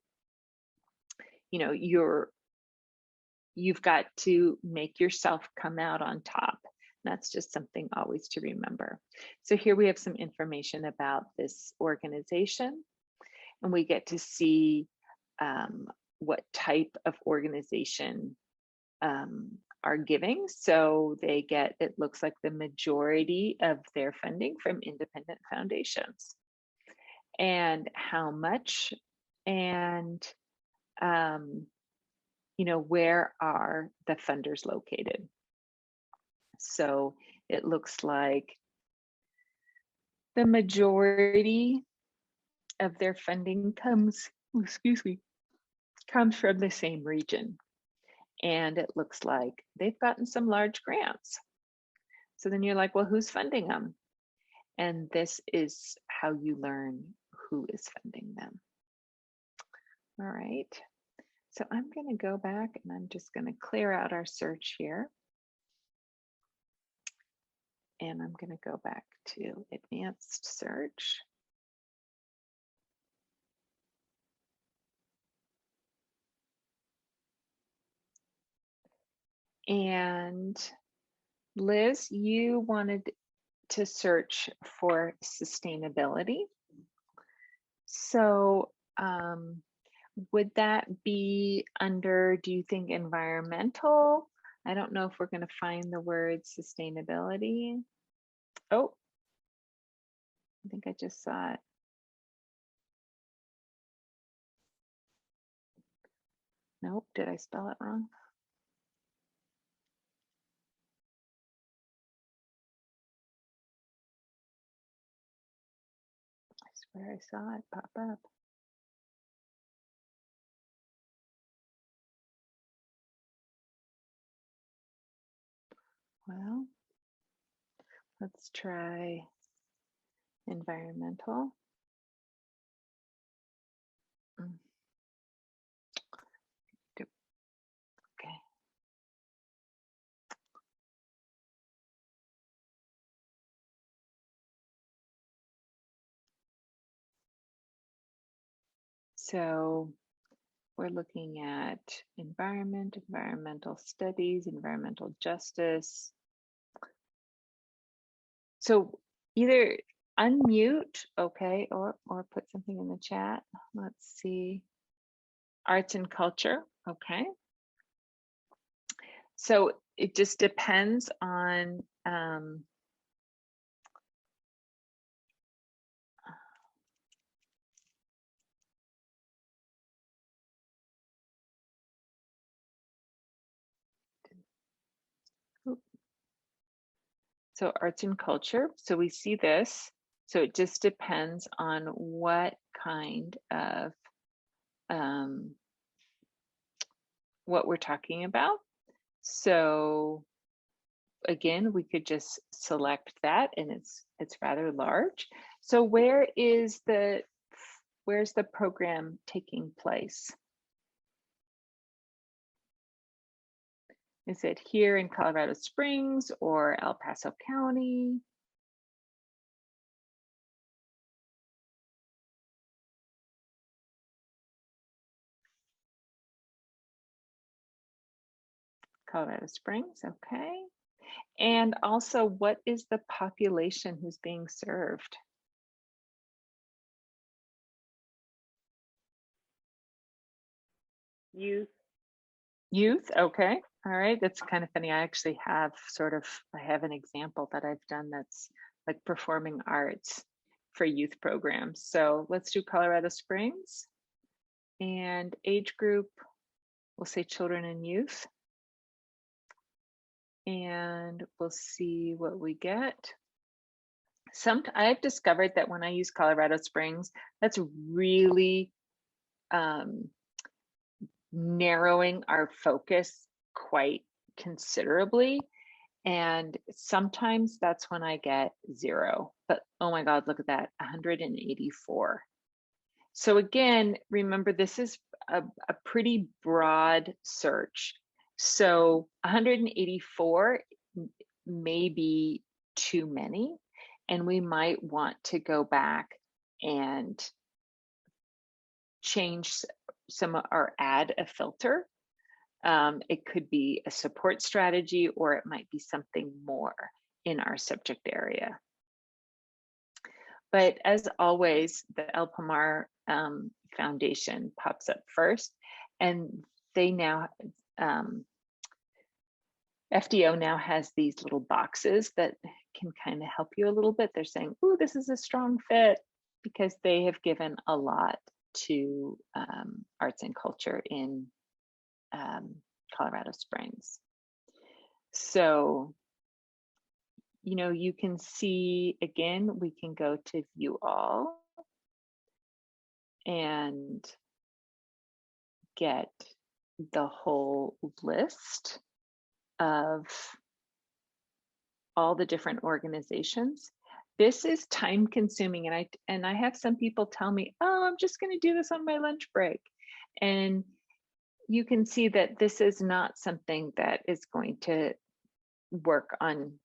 you've got to make yourself come out on top. That's just something always to remember. So here we have some information about this organization, and we get to see what type of organization are giving. So they get, it looks like the majority of their funding from independent foundations. And how much, and where are the funders located? So it looks like the majority of their funding comes from the same region. And it looks like they've gotten some large grants. So then you're like, well, who's funding them? And this is how you learn who is funding them. All right. So I'm going to go back and I'm just going to clear out our search here. And I'm going to go back to advanced search. And Liz, you wanted to search for sustainability. So would that be under, do you think, environmental? I don't know if we're going to find the word sustainability. Oh, I think I just saw it. Nope, did I spell it wrong? I swear I saw it pop up. Well, let's try environmental. Okay. So we're looking at environment, environmental studies, environmental justice. So either unmute, okay, or put something in the chat. Let's see. Arts and culture, okay. So it just depends on so arts and culture. So we see this. So it just depends on what kind of what we're talking about. So again, we could just select that, and it's rather large. So where's the program taking place? Is it here in Colorado Springs or El Paso County? Colorado Springs, okay. And also, what is the population who's being served? Youth. Youth, okay. All right, that's kind of funny. I actually have I have an example that I've done that's like performing arts for youth programs. So let's do Colorado Springs and age group, we'll say children and youth. And we'll see what we get. I've discovered that when I use Colorado Springs, that's really narrowing our focus quite considerably. And sometimes that's when I get 0. But oh my God, look at that, 184. So again, remember, this is a pretty broad search. So 184 may be too many, and we might want to go back and change some or add a filter. It could be a support strategy, or it might be something more in our subject area. But as always, the El Pomar Foundation pops up first, and they now, FDO now has these little boxes that can kind of help you a little bit. They're saying, "Ooh, this is a strong fit," because they have given a lot to arts and culture in Colorado Springs. So, you know, you can see, again, we can go to view all and get the whole list of all the different organizations. This is time consuming, and I have some people tell me, "Oh, I'm just going to do this on my lunch break." And you can see that this is not something that is going to work on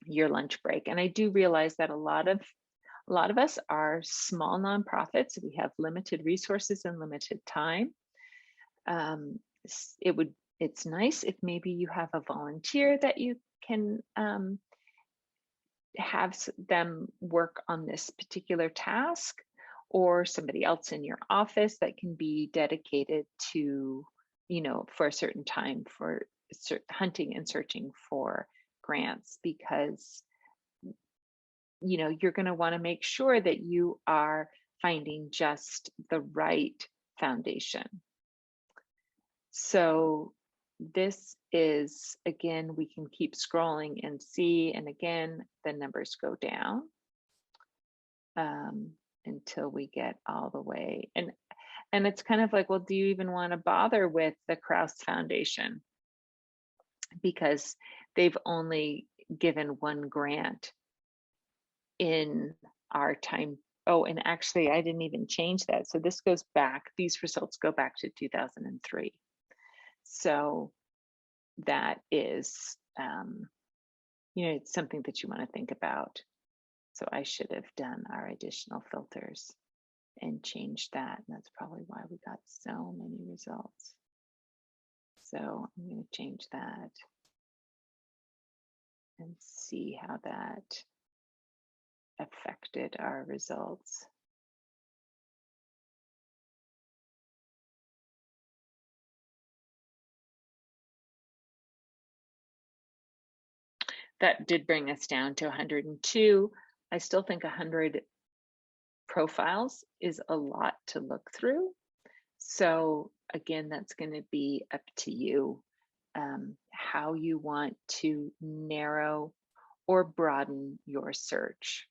your lunch break. And I do realize that a lot of us are small nonprofits. We have limited resources and limited time. It's nice if maybe you have a volunteer that you can have them work on this particular task, or somebody else in your office that can be dedicated to, you know, for a certain time for hunting and searching for grants, because you know, you're going to want to make sure that you are finding just the right foundation. So this is, again, we can keep scrolling and see, and again, the numbers go down until we get all the way. And it's kind of like, well, do you even want to bother with the Krauss Foundation? Because they've only given one grant in our time. Oh, and actually, I didn't even change that. So this goes back, these results go back to 2003. So that is, you know, it's something that you want to think about. So I should have done our additional filters and changed that. And that's probably why we got so many results. So I'm going to change that and see how that affected our results. That did bring us down to 102. I still think 100 profiles is a lot to look through. So again, that's going to be up to you, how you want to narrow or broaden your search.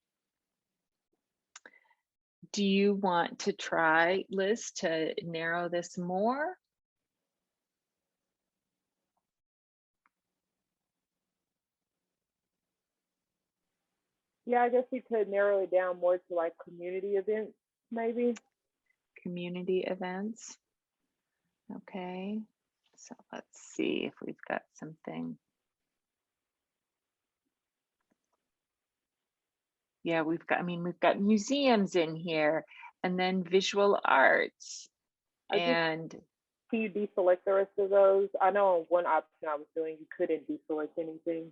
Do you want to try, Liz, to narrow this more? Yeah, I guess we could narrow it down more to like community events, maybe. Community events. Okay, so let's see if we've got something. Yeah, we've got museums in here, and then visual arts, and Can you deselect the rest of those? I know on one option I was doing, you couldn't deselect anything.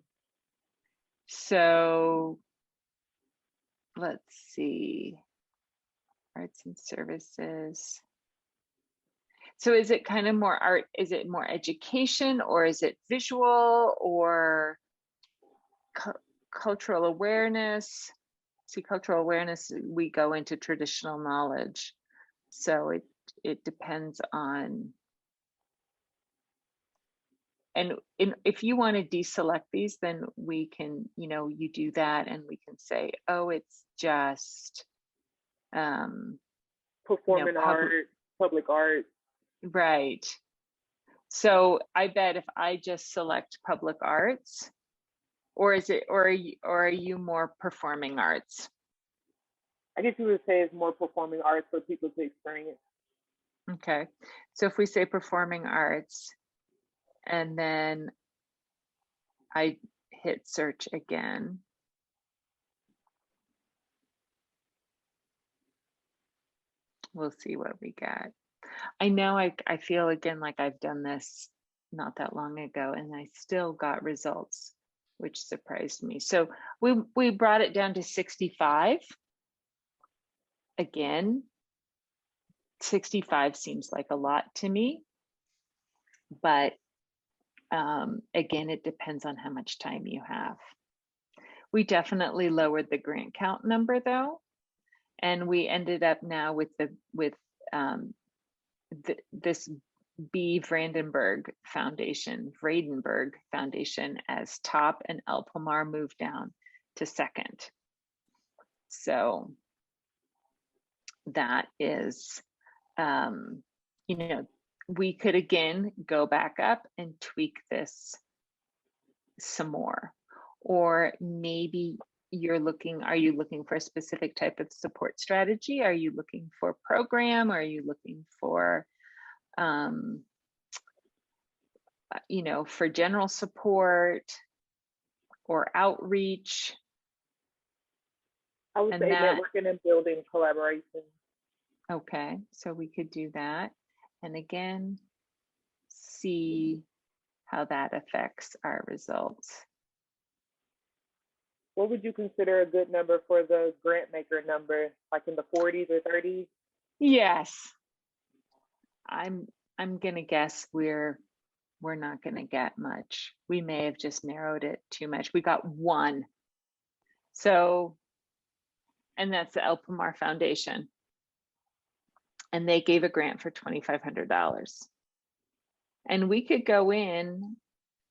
So let's see, arts and services. So is it kind of more art? Is it more education, or is it visual, or cultural awareness? See, cultural awareness, we go into traditional knowledge. So it depends on, and if you want to deselect these, then we can, you do that, and we can say, oh, it's just Performing art, public art. Right. So I bet if I just select public arts, or is it, or are you more performing arts? I guess you would say it's more performing arts for people to experience. Okay. So if we say performing arts, and then I hit search again. We'll see what we get. I know I feel again like I've done this not that long ago, and I still got results, which surprised me. So we brought it down to 65. Again, 65 seems like a lot to me, but again, it depends on how much time you have. We definitely lowered the grant count number though, and we ended up now with this B. Vredenberg Foundation as top, and El Pomar moved down to second. So that is, we could again go back up and tweak this some more. Or maybe are you looking for a specific type of support strategy? Are you looking for program? Are you looking for, for general support or outreach? I would say networking and building collaboration. Okay, so we could do that. And again, see how that affects our results. What would you consider a good number for the grant maker number, like in the 40s or 30s? Yes. I'm gonna guess we're not gonna get much. We may have just narrowed it too much. We got 1. So, and that's the El Pomar Foundation. And they gave a grant for $2,500. And we could go in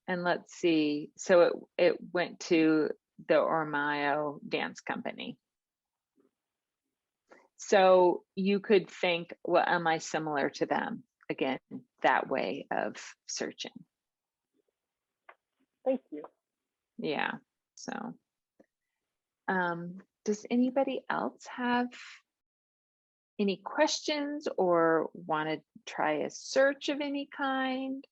and let's see. So it went to the Ormayo Dance Company. So you could think, well, am I similar to them? Again, that way of searching. Thank you. Yeah. So does anybody else have any questions or want to try a search of any kind?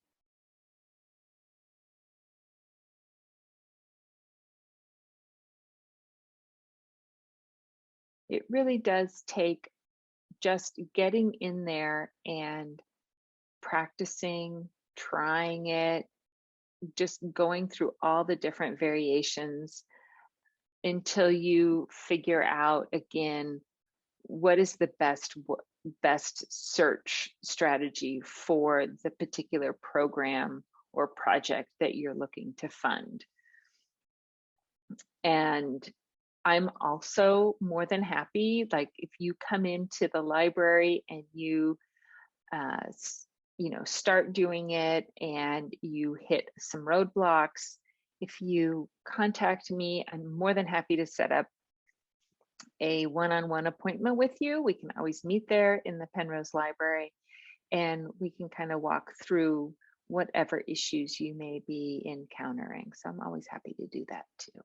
It really does take just getting in there and practicing, trying it, just going through all the different variations until you figure out again what is the best search strategy for the particular program or project that you're looking to fund. And I'm also more than happy, like if you come into the library and you start doing it and you hit some roadblocks, if you contact me, I'm more than happy to set up a one-on-one appointment with you. We can always meet there in the Penrose Library, and we can kind of walk through whatever issues you may be encountering. So I'm always happy to do that too.